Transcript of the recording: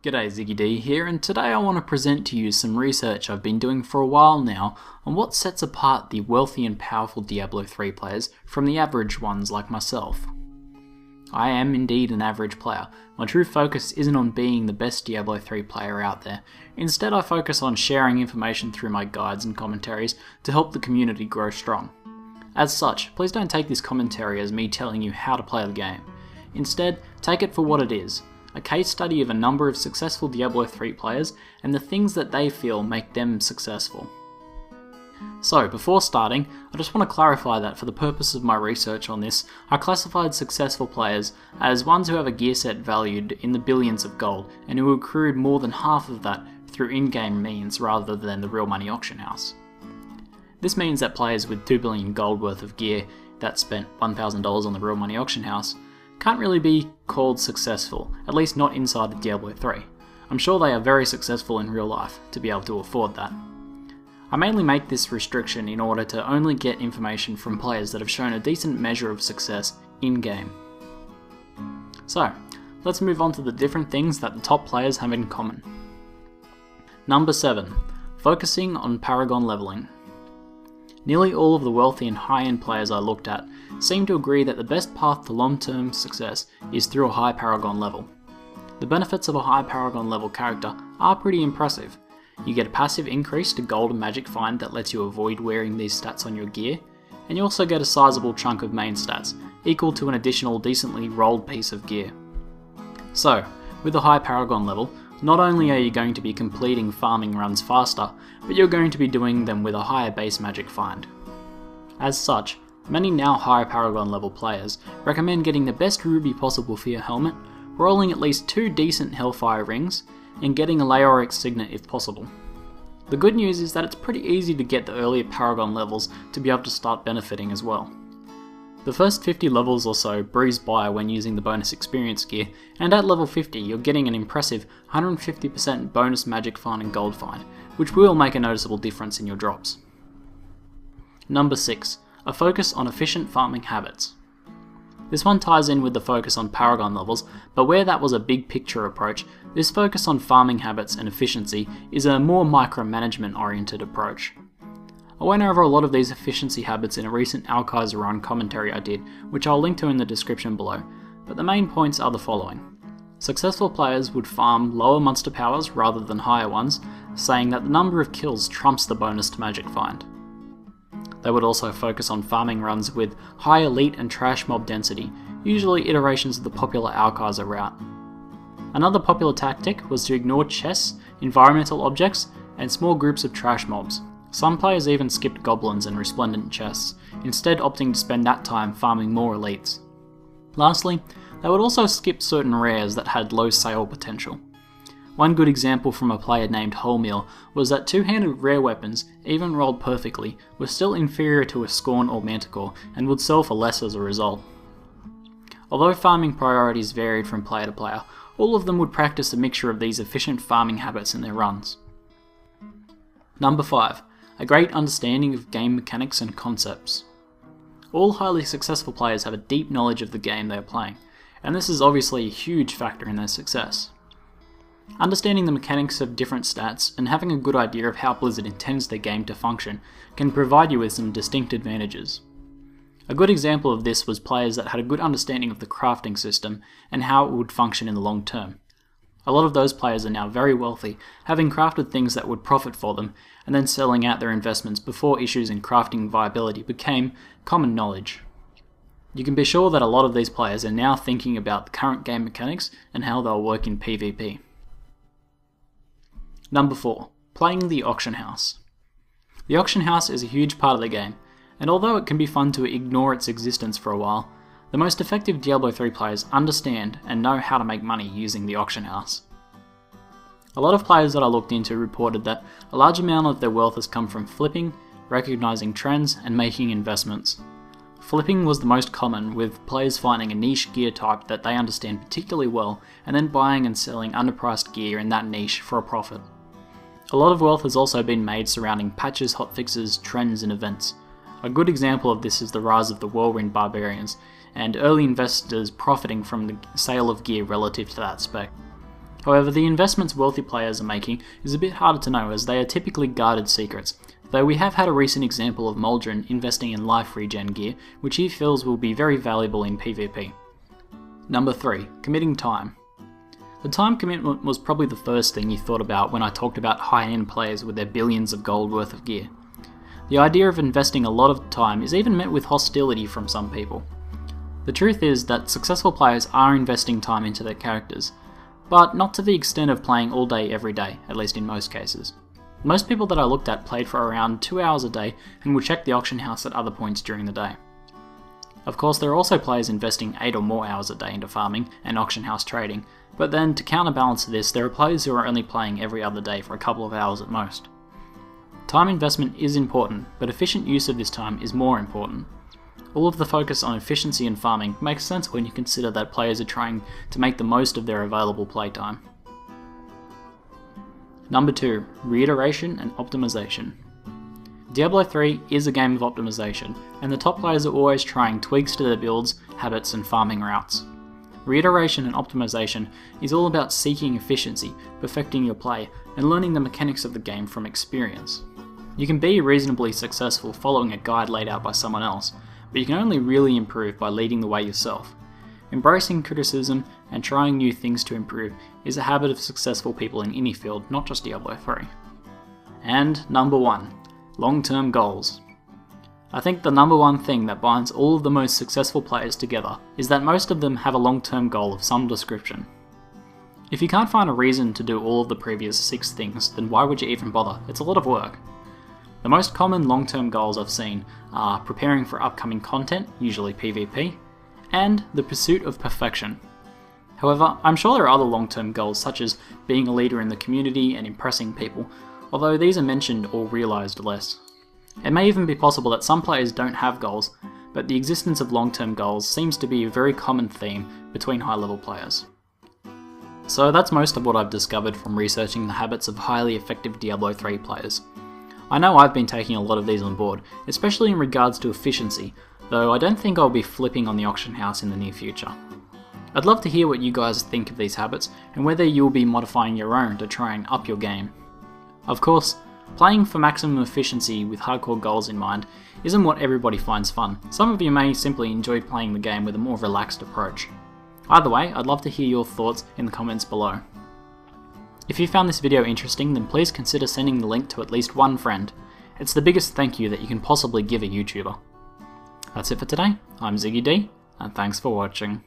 G'day, Ziggy D here, and today I want to present to you some research I've been doing for a while now on what sets apart the wealthy and powerful Diablo 3 players from the average ones like myself. I am indeed an average player. My true focus isn't on being the best Diablo 3 player out there. Instead, I focus on sharing information through my guides and commentaries to help the community grow strong. As such, please don't take this commentary as me telling you how to play the game. Instead, take it for what it is. A case study of a number of successful Diablo 3 players and the things that they feel make them successful. So, before starting, I just want to clarify that for the purpose of my research on this, I classified successful players as ones who have a gear set valued in the billions of gold and who accrued more than half of that through in-game means rather than the real money auction house. This means that players with 2 billion gold worth of gear that spent $1,000 on the real money auction house can't really be called successful, at least not inside of Diablo 3. I'm sure they are very successful in real life to be able to afford that. I mainly make this restriction in order to only get information from players that have shown a decent measure of success in-game. So, let's move on to the different things that the top players have in common. Number 7. Focusing on Paragon leveling. Nearly all of the wealthy and high-end players I looked at seem to agree that the best path to long-term success is through a high Paragon level. The benefits of a high Paragon level character are pretty impressive. You get a passive increase to gold and magic find that lets you avoid wearing these stats on your gear, and you also get a sizable chunk of main stats, equal to an additional decently rolled piece of gear. So, with a high Paragon level, not only are you going to be completing farming runs faster, but you're going to be doing them with a higher base magic find. As such, many now higher Paragon level players recommend getting the best ruby possible for your helmet, rolling at least 2 decent Hellfire rings, and getting a Leoric signet if possible. The good news is that it's pretty easy to get the earlier Paragon levels to be able to start benefiting as well. The first 50 levels or so breeze by when using the bonus experience gear, and at level 50 you're getting an impressive 150% bonus magic find and gold find, which will make a noticeable difference in your drops. Number 6. A focus on efficient farming habits. This one ties in with the focus on Paragon levels, but where that was a big picture approach, this focus on farming habits and efficiency is a more micromanagement oriented approach. I went over a lot of these efficiency habits in a recent Alkaiser Run commentary I did, which I'll link to in the description below, but the main points are the following. Successful players would farm lower monster powers rather than higher ones, saying that the number of kills trumps the bonus to magic find. They would also focus on farming runs with high elite and trash mob density, usually iterations of the popular Alkaiser route. Another popular tactic was to ignore chests, environmental objects, and small groups of trash mobs. Some players even skipped goblins and resplendent chests, instead opting to spend that time farming more elites. Lastly, they would also skip certain rares that had low sale potential. One good example from a player named Wholemeal was that two-handed rare weapons, even rolled perfectly, were still inferior to a Scorn or Manticore and would sell for less as a result. Although farming priorities varied from player to player, all of them would practice a mixture of these efficient farming habits in their runs. Number 5. A great understanding of game mechanics and concepts. All highly successful players have a deep knowledge of the game they are playing, and this is obviously a huge factor in their success. Understanding the mechanics of different stats and having a good idea of how Blizzard intends their game to function can provide you with some distinct advantages. A good example of this was players that had a good understanding of the crafting system and how it would function in the long term. A lot of those players are now very wealthy, having crafted things that would profit for them, and then selling out their investments before issues in crafting viability became common knowledge. You can be sure that a lot of these players are now thinking about the current game mechanics and how they'll work in PvP. Number 4. Playing the auction house. The auction house is a huge part of the game, and although it can be fun to ignore its existence for a while, the most effective Diablo 3 players understand and know how to make money using the auction house. A lot of players that I looked into reported that a large amount of their wealth has come from flipping, recognizing trends, and making investments. Flipping was the most common, with players finding a niche gear type that they understand particularly well and then buying and selling underpriced gear in that niche for a profit. A lot of wealth has also been made surrounding patches, hotfixes, trends, and events. A good example of this is the rise of the Whirlwind Barbarians, and early investors profiting from the sale of gear relative to that spec. However, the investments wealthy players are making is a bit harder to know as they are typically guarded secrets, though we have had a recent example of Muldrin investing in life regen gear, which he feels will be very valuable in PvP. Number 3. Committing time. The time commitment was probably the first thing you thought about when I talked about high-end players with their billions of gold worth of gear. The idea of investing a lot of time is even met with hostility from some people. The truth is that successful players are investing time into their characters, but not to the extent of playing all day every day, at least in most cases. Most people that I looked at played for around 2 hours a day and would check the auction house at other points during the day. Of course, there are also players investing 8 or more hours a day into farming and auction house trading, but then to counterbalance this, there are players who are only playing every other day for a couple of hours at most. Time investment is important, but efficient use of this time is more important. All of the focus on efficiency and farming makes sense when you consider that players are trying to make the most of their available playtime. Number 2. Reiteration and optimization. Diablo 3 is a game of optimization, and the top players are always trying tweaks to their builds, habits, and farming routes. Reiteration and optimization is all about seeking efficiency, perfecting your play, and learning the mechanics of the game from experience. You can be reasonably successful following a guide laid out by someone else, but you can only really improve by leading the way yourself. Embracing criticism and trying new things to improve is a habit of successful people in any field, not just Diablo 3. And number 1. Long-term goals. I think the number one thing that binds all of the most successful players together is that most of them have a long-term goal of some description. If you can't find a reason to do all of the previous 6 things, then why would you even bother? It's a lot of work. The most common long-term goals I've seen are preparing for upcoming content, usually PvP, and the pursuit of perfection. However, I'm sure there are other long-term goals such as being a leader in the community and impressing people, although these are mentioned or realised less. It may even be possible that some players don't have goals, but the existence of long-term goals seems to be a very common theme between high-level players. So that's most of what I've discovered from researching the habits of highly effective Diablo 3 players. I know I've been taking a lot of these on board, especially in regards to efficiency, though I don't think I'll be flipping on the auction house in the near future. I'd love to hear what you guys think of these habits, and whether you'll be modifying your own to try and up your game. Of course, playing for maximum efficiency with hardcore goals in mind isn't what everybody finds fun. Some of you may simply enjoy playing the game with a more relaxed approach. Either way, I'd love to hear your thoughts in the comments below. If you found this video interesting, then please consider sending the link to at least one friend. It's the biggest thank you that you can possibly give a YouTuber. That's it for today. I'm Ziggy D, and thanks for watching.